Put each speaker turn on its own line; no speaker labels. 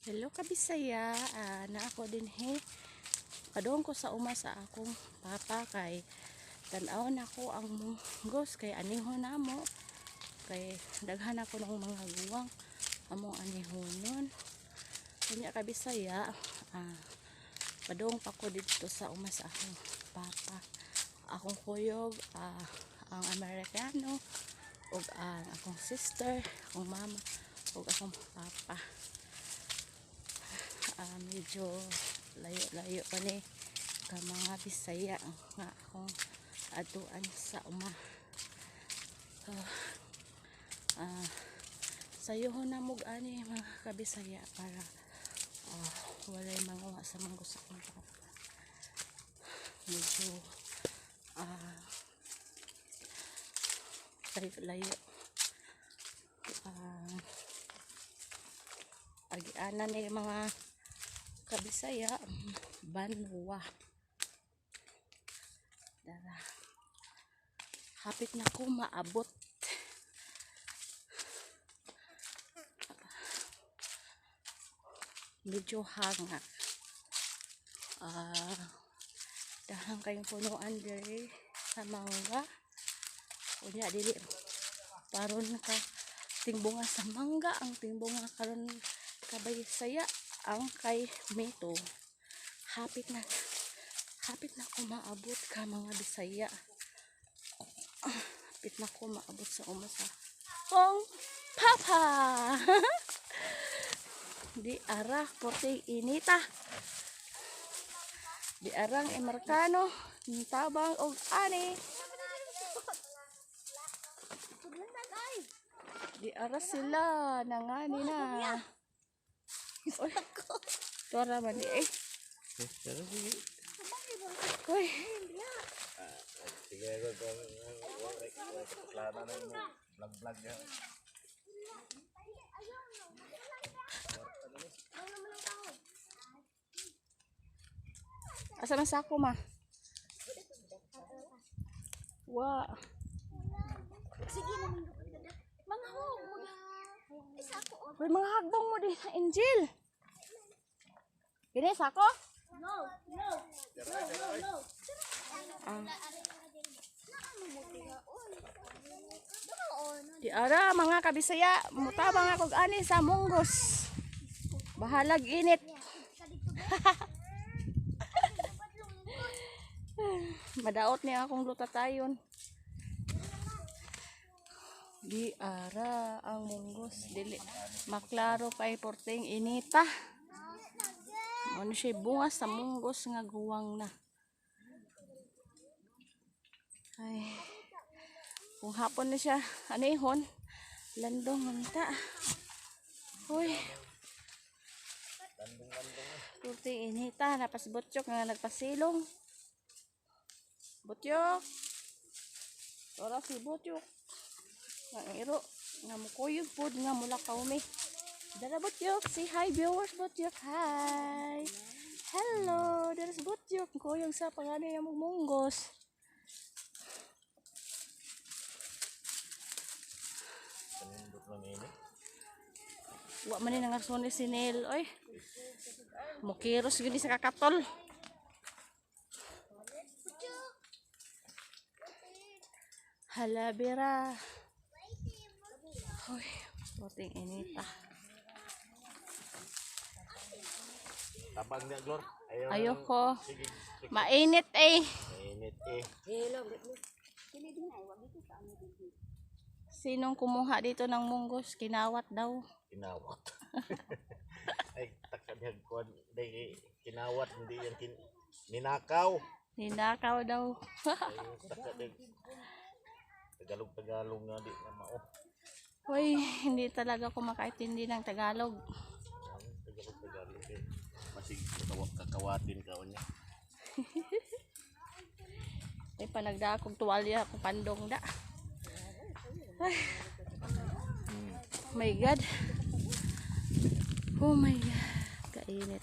Hello kabisaya, na ako din kadong ko sa uma sa akong papa kay tan-aw na ko ang munggos kay anihon namo kay daghan ako ng mga guwang among anihonon. Kanya kabisaya, padong pa ko dito sa uma sa akong papa. Akong kuyog, ang Amerikano ug ang akong sister, akong mama ug akong papa. Medyo layo-layo pa ni ka mga Bisaya nga akong atuan sa uma. Sayohon na mog ani mga kabisaya para walay manguha sa manggo sa akong papa. Medyo layo. Agianan ni mga kabisaya banwa. Dara. Hapit na ko maabot. Medyo hanga. Dahang kayong punuan diri sa mangga. Unya dili paron ka tingbunga sa mangga, ang tingbunga karon kabisaya ang kay Meto. Hapit na ko maabot ka mga Bisaya. Hapit na ko maabot sa uma sa kong papa. Di arah porting inita. Di arang Amerikano, tabang og ani. Di arah sila nangani na. Oy, tora man di Uy.
Sige, reklamo na yung vlog niya.
Asa man sa ako ma? Wa.
Sige naman mga hog mo isa ako.
Uy, mga hagbong mo din sa Angel. Kini sa ako?
No.
Di ara mga kabisaya, mutabang ako ani sa munggos. Bahalag init. Madaot niya akong lutatayon. Di ara ang munggos dili maklaro kay porting inita. Ano siya bunga sa munggos nga guwang na. Ay. Kung hapon na siya anihon, landong unta. Uy. Porting inita napas botyok nga nagpasilong. Botyok. Ora si botyok. Nga iro nga mukuyog pod nga mula kaumi. Dara botyok, say hi viewers botyok. Hi. Hello, there's botyok kuyog sa panganay among munggos. Wa man ni nangasoni si Neil oy. Mukiros gini sa kakatol. Halabira. Hoy, puting inita.
Tabang niya, Glor.
Ayoko. Mainit eh.
Mainit eh.
Sinong kumuha dito ng munggos? Kinawat daw.
Kinawat. Ay, takadhag ko. Kinawat, hindi yan ninakaw.
Ninakaw daw.
Ay, takadhag. Tagalog nga di na mao.
Hoy, hindi talaga ako makaintindi ng Tagalog.
Tagalog eh. Masig kakawatin ka niya.
Ay, panagda akong tuwalya akong pandong da. Ay. My God. Oh my God. Kainit.